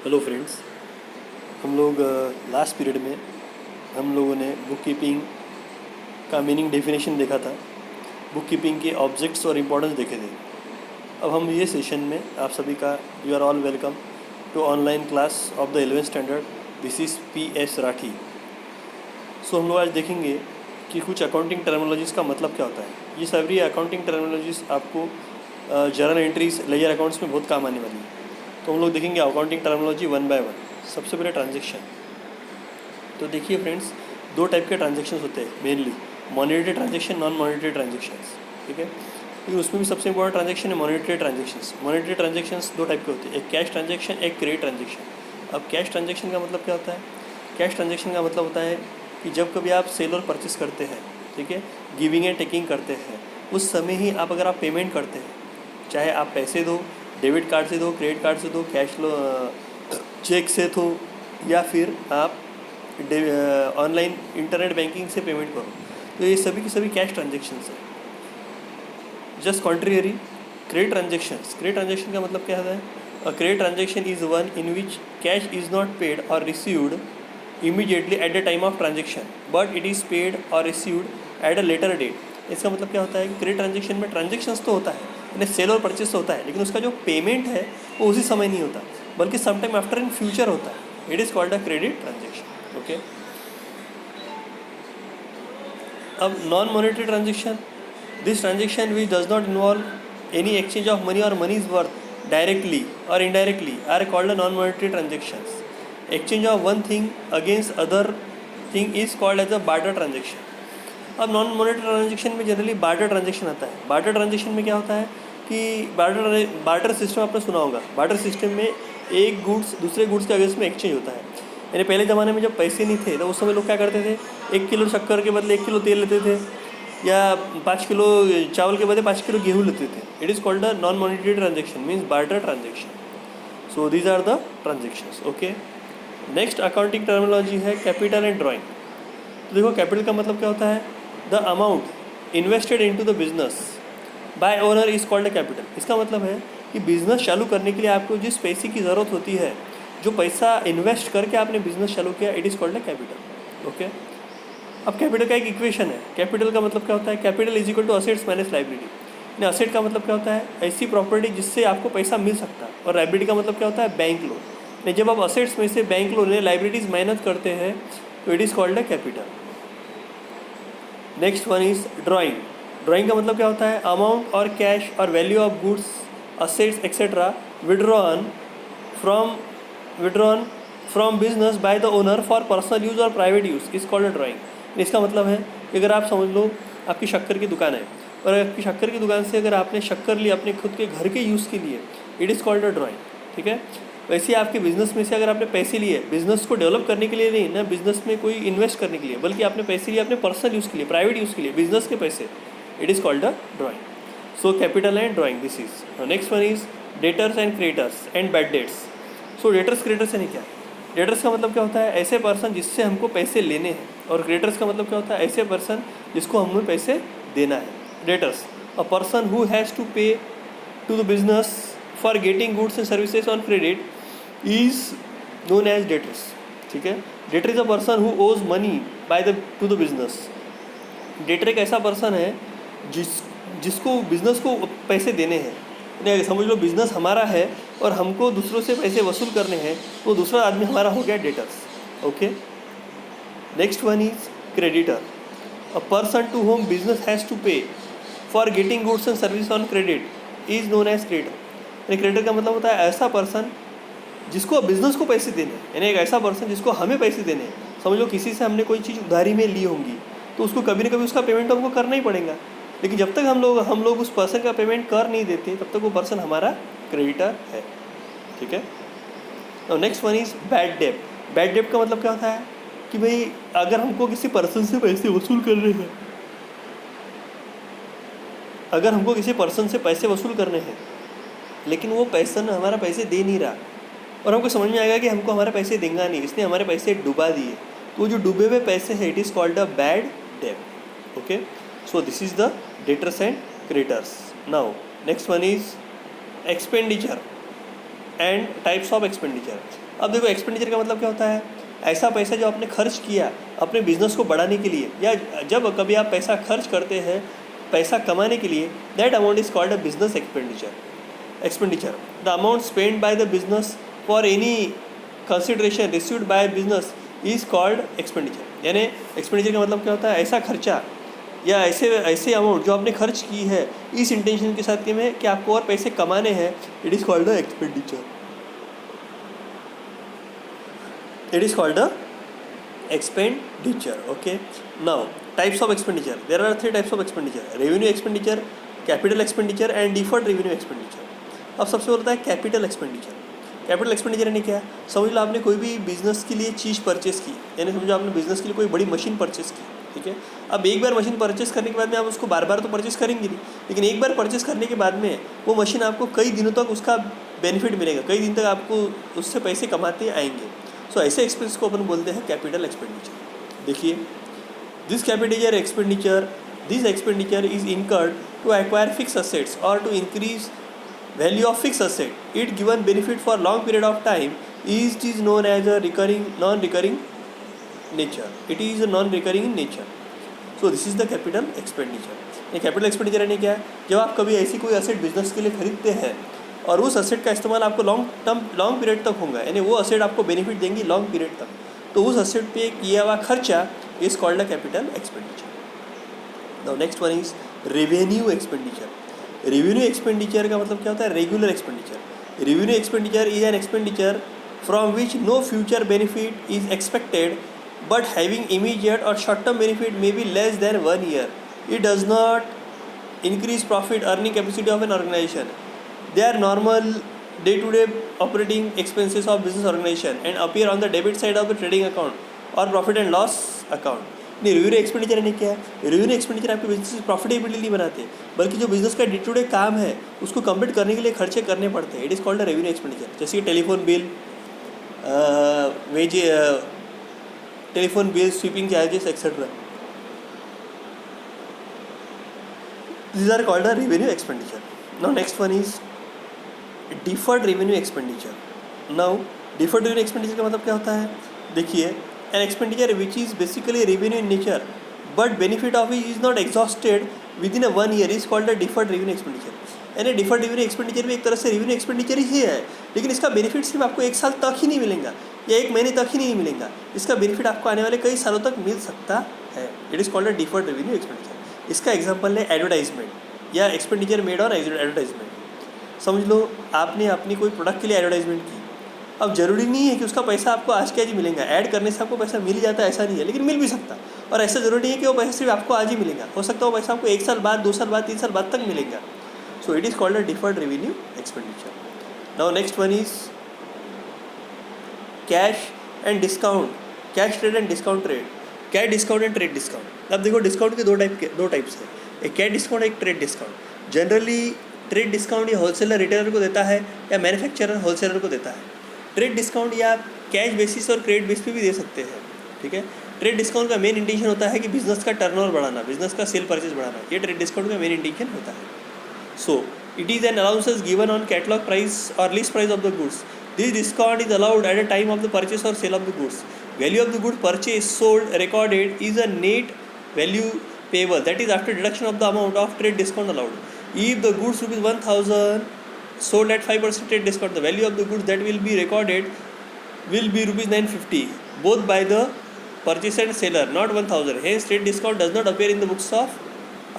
Hello friends. हम लोग last period में हम लोगों ने बुक कीपिंग का मीनिंग डेफिनेशन देखा था। बुक कीपिंग के ऑब्जेक्ट्स और इम्पोर्टेंस देखे थे। अब हम ये सेशन में आप सभी का you are all welcome to online class of the 11th standard. This is PS Rathi. So हम लोग आज देखेंगे कि कुछ अकाउंटिंग टर्मिनोलॉजीज़ का मतलब क्या होता है। ये सभी अकाउंटिंग टर्मिनोलॉजीज़ आपको जर्नल एंट्रीज, लेजर अकाउंट्स में बहुत काम आने वाली है। तो हम लोग देखेंगे accounting terminology one by one. सबसे पहले ट्रांजैक्शन। तो देखिए फ्रेंड्स, दो टाइप के ट्रांजैक्शंस होते हैं mainly, monetary transaction, non monetary transactions. ठीक है, लेकिन उसमें भी सबसे इंपॉर्टेंट ट्रांजैक्शन है मॉनेटरी ट्रांजैक्शंस। मॉनेटरी ट्रांजैक्शंस दो टाइप के होते हैं, एक कैश ट्रांजैक्शन, एक क्रेडिट ट्रांजैक्शन। अब कैश ट्रांजैक्शन का मतलब क्या होता है? कैश ट्रांजैक्शन का मतलब होता है कि जब कभी आप सेल और परचेस करते हैं, ठीक है, गिविंग एंड टेकिंग करते हैं, उस समय ही आप अगर आप पेमेंट करते हैं, चाहे आप पैसे दो, डेबिट कार्ड से दो, क्रेडिट कार्ड से दो, कैश लो, चेक से दो, या फिर आप ऑनलाइन इंटरनेट बैंकिंग से पेमेंट करो, तो ये सभी की सभी कैश ट्रांजेक्शन्स है। Just contrary credit transactions. Credit transaction का मतलब क्या है? A credit transaction is one in which cash is not paid और received immediately at the time of transaction but it is paid or received at a later date। इसका मतलब क्या होता है कि क्रेडिट ट्रांजेक्शन में ट्रांजेक्शन्स तो होता है, यानी सेल और परचेस होता है, लेकिन उसका जो पेमेंट है वो उसी समय नहीं होता, बल्कि some time after in future होता है। It is called a credit transaction. Okay. अब non monetary transaction, this transaction which does not involve any exchange of money और मनी इज वर्थ डायरेक्टली और indirectly are called a non monetary transactions. Exchange of one thing against other thing is called as a barter transaction. अब non monetary transaction में generally barter transaction आता है। Barter transaction में क्या होता है कि बार्टर सिस्टम आपने सुना होगा। बार्टर सिस्टम में एक गुड्स दूसरे गुड्स के अगेंस्ट में एक्सचेंज होता है। यानी पहले ज़माने में जब पैसे नहीं थे तो उस समय लोग क्या करते थे, 1 किलो शक्कर के बदले 1 किलो तेल लेते थे, या 5 किलो चावल के बदले 5 किलो गेहूँ लेते थे। It is called the non monetary transaction, means barter transaction. So these are the transactions. Okay. Next accounting terminology है कैपिटल एंड ड्राइंग। तो देखो, कैपिटल का मतलब क्या होता है? The amount invested into the business by owner is called capital. इसका मतलब है कि बिजनेस चालू करने के लिए आपको जिस पैसे की ज़रूरत होती है, जो पैसा इन्वेस्ट करके आपने बिजनेस चालू किया, it is called capital. Okay. अब कैपिटल का एक इक्वेशन है। कैपिटल का मतलब क्या होता है? Capital is equal to assets minus liability. यानी असेट का मतलब क्या होता है? ऐसी प्रॉपर्टी जिससे आपको पैसा मिल सकता है, और लाइबिलिटी का मतलब क्या होता है? Bank loan. नहीं, जब आप असेट्स में से बैंक लोन या लाइबिलिटीज माइनस करते हैं तो it is called a capital. Next one is drawing. Drawing का मतलब क्या होता है? अमाउंट और कैश और value of goods, assets etcetera withdrawn from business by the owner for personal use और private use is called a drawing. इसका मतलब है कि अगर आप समझ लो आपकी शक्कर की दुकान है, और आपकी शक्कर की दुकान से अगर आपने शक्कर ली अपने खुद के घर के यूज़ के लिए, it is called a drawing. ठीक है। वैसे ही आपके बिजनेस में से अगर आपने पैसे लिए, बिजनेस को डेवलप करने के लिए नहीं ना, बिजनेस में कोई इन्वेस्ट करने के लिए, बल्कि आपने पैसे लिए अपने पर्सनल यूज़ के लिए, प्राइवेट यूज़ के लिए, बिजनेस के पैसे, it is called a drawing. So capital and drawing, this is. Next one is debtors and creditors and bad debts. So debtors creditors यानी क्या? डेटर्स का मतलब क्या होता है? ऐसे पर्सन जिससे हमको पैसे लेने हैं, और क्रेडिटर्स का मतलब क्या होता है? ऐसे पर्सन जिसको हमें पैसे देना है। Debtors, a person who has to pay to the business for getting goods and services on credit is known as debtors. ठीक है। Debtor is a person who owes money by the to the business. Debtor एक ऐसा person है जिसको business को पैसे देने हैं। यानी समझ लो बिजनेस हमारा है और हमको दूसरों से पैसे वसूल करने हैं, तो दूसरा आदमी हमारा हो गया debtors. Okay. Next one is creditor, a person to whom business has to pay for getting goods and service on credit is known as creditor. यानी क्रेडिटर का मतलब होता है ऐसा पर्सन जिसको बिजनेस को पैसे देने, यानी एक ऐसा पर्सन जिसको हमें पैसे देने। समझ लो किसी से हमने कोई चीज़ उधारी में ली होंगी, तो उसको कभी ना कभी उसका पेमेंट तो हमको करना ही पड़ेगा, लेकिन जब तक हम लोग उस पर्सन का पेमेंट कर नहीं देते, तब तक वो पर्सन हमारा क्रेडिटर है। ठीक है। और next one is bad debt. Bad debt का मतलब क्या होता है कि भाई अगर हमको किसी पर्सन से पैसे वसूल करने हैं, अगर हमको किसी पर्सन से पैसे वसूल करने हैं, लेकिन वो पर्सन हमारा पैसे दे नहीं रहा, और हमको समझ में आएगा कि हमको हमारे पैसे देगा नहीं, इसने हमारे पैसे डुबा दिए, तो जो डूबे हुए पैसे हैं, it is called a bad debt. Okay. So this is the debtors and creditors. Now next one is expenditure and types of expenditure. अब देखो एक्सपेंडिचर का मतलब क्या होता है, ऐसा पैसा जो आपने खर्च किया अपने बिजनेस को बढ़ाने के लिए, या जब कभी आप पैसा खर्च करते हैं पैसा कमाने के लिए, that amount is called a business expenditure. The amount spend by the business for any consideration received by business is called expenditure. यानी एक्सपेंडिचर का मतलब क्या होता है, ऐसा खर्चा या ऐसे अमाउंट जो आपने खर्च की है इस इंटेंशन के साथ कि आपको और पैसे कमाने हैं, it is called the expenditure. It is called the expenditure. Okay, now types of expenditure. There are 3 types of expenditure: revenue expenditure, capital expenditure and deferred revenue expenditure. अब सबसे होता है कैपिटल एक्सपेंडिचर। कैपिटल एक्सपेंडिचर यानी क्या, समझ लो आपने कोई भी बिजनेस के लिए चीज़ परचेस की, यानी समझो आपने बिजनेस के लिए कोई बड़ी मशीन परचेस की, ठीक है। अब एक बार मशीन परचेस करने के बाद में आप उसको बार बार तो परचेस करेंगे नहीं, लेकिन एक बार परचेस करने के बाद में वो मशीन आपको कई दिनों तक उसका बेनिफिट मिलेगा, कई दिन तक आपको उससे पैसे कमाते आएंगे। सो ऐसे एक्सपेंस को अपन बोलते हैं कैपिटल एक्सपेंडिचर। देखिए, this expenditure is incurred to acquire fix assets और to increase value of fixed asset. It given benefit for long period of time. It is known as a non-recurring nature. It is a non-recurring in nature. So this is the capital expenditure. ये capital expenditure यानी क्या है, जब आप कभी ऐसी कोई asset business के लिए खरीदते हैं और उस असेट का इस्तेमाल आपको लॉन्ग पीरियड तक होगा, यानी वो असेट आपको बेनिफिट देंगी लॉन्ग पीरियड तक, तो उस असेट पे किया हुआ खर्चा is called a capital expenditure. Now next one is revenue expenditure. Revenue expenditure का मतलब क्या होता है, regular expenditure. Revenue expenditure is an expenditure from which no future benefit is expected but having immediate or short term benefit may be less than 1 year. It does not increase profit earning capacity of an organization. They are normal day-to-day operating expenses of business organization and appear on the debit side of the trading account or profit and loss account. नहीं, revenue expenditure यानी क्या है, revenue expenditure आपके business profitability नहीं बनाते, बल्कि जो business का डे टू डे काम है उसको कंप्लीट करने के लिए खर्चे करने पड़ते हैं। It is called a revenue expenditure. जैसे telephone bill, telephone bill, sweeping charges etcetera, these are called a revenue expenditure. Now next one is deferred revenue expenditure. Now deferred revenue expenditure का मतलब क्या होता है, देखिए, an expenditure which is basically revenue in nature but benefit of it is not exhausted within a 1 year is called a deferred revenue expenditure. यानी deferred revenue expenditure भी एक तरह से रेवेन्यू एक्सपेंडिचर ही है, लेकिन इसका बेनिफिट सिर्फ आपको 1 साल तक ही नहीं मिलेगा या 1 महीने तक ही नहीं मिलेगा, इसका बेनिफिट आपको आने वाले कई सालों तक मिल सकता है। It is called a deferred revenue expenditure. इसका एग्जाम्पल है एडवर्टाइजमेंट या एक्सपेंडिचर मेड ऑन एडवर्टाइजमेंट। समझ लो आपने अपनी कोई प्रोडक्ट के लिए एडवर्टाइजमेंट की, अब ज़रूरी नहीं है कि उसका पैसा आपको आज के आज ही मिलेगा, ऐड करने से आपको पैसा मिल जाता है ऐसा नहीं है, लेकिन मिल भी सकता, और ऐसा ज़रूरी नहीं है कि वो पैसा सिर्फ आपको आज ही मिलेगा, हो सकता है वो पैसा आपको 1 साल बाद, 2 साल बाद, 3 साल बाद तक मिलेगा। सो it is called a deferred revenue expenditure. Now next one is cash and discount, cash trade and discount trade, cash discount and trade discount. अब देखो, डिस्काउंट के दो टाइप्स है, एक कैश डिस्काउंट, एक trade discount. Generally trade discount या wholesaler retailer को देता है या मैन्युफैक्चरर होलसेलर को देता है। ट्रेड डिस्काउंट या आप कैश बेसिस और क्रेडिट बेस पे भी दे सकते हैं, ठीक है। ट्रेड डिस्काउंट का मेन इंटेंशन होता है कि बिजनेस का टर्नओवर बढ़ाना, बिजनेस का सेल परचेज बढ़ाना, ये ट्रेड डिस्काउंट का मेन इंटेंशन होता है। So it is an allowances given on catalogue price or list price of the goods. This discount is allowed at a time of the purchase or sale of the goods. Value of the good purchase sold recorded is a net value payable, that is after deduction of the amount of trade discount allowed. If the goods rupees 1000 sold at 5% trade discount, the value of the goods that will be recorded will be rupees 950, both by the purchaser and seller, not 1000. Hence trade discount does not appear in the books of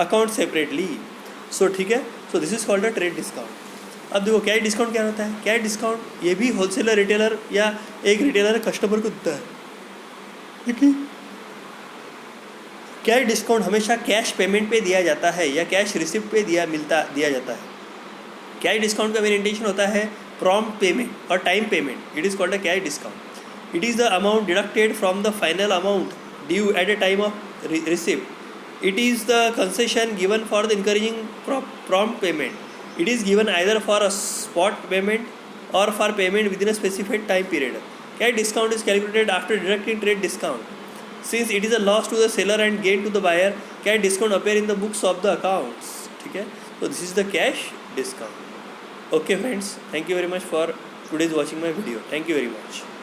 account separately. So ठीक है, so this is called a trade discount. अब देखो cash discount क्या होता है, cash discount ये भी wholesaler retailer या एक रिटेलर कस्टमर को देता है, देखिए। कैश डिस्काउंट हमेशा कैश पेमेंट पे दिया जाता है या कैश रिसिप्ट पे दिया जाता है। कैश डिस्काउंट का मेन इंटेंशन होता है प्रॉम्प्ट पेमेंट और time payment. It is called a cash discount. It is the amount deducted from the final amount due at a time of receipt. It is the concession given for the encouraging prompt payment. It is given either for a spot payment or for payment within a specified time period. Cash discount is calculated after deducting trade discount. Since it is a loss to the seller and gain to the buyer, cash discount appear in the books of the accounts, ठीक है। तो this is the cash discount. Okay friends, thank you very much for today is watching my video. Thank you very much.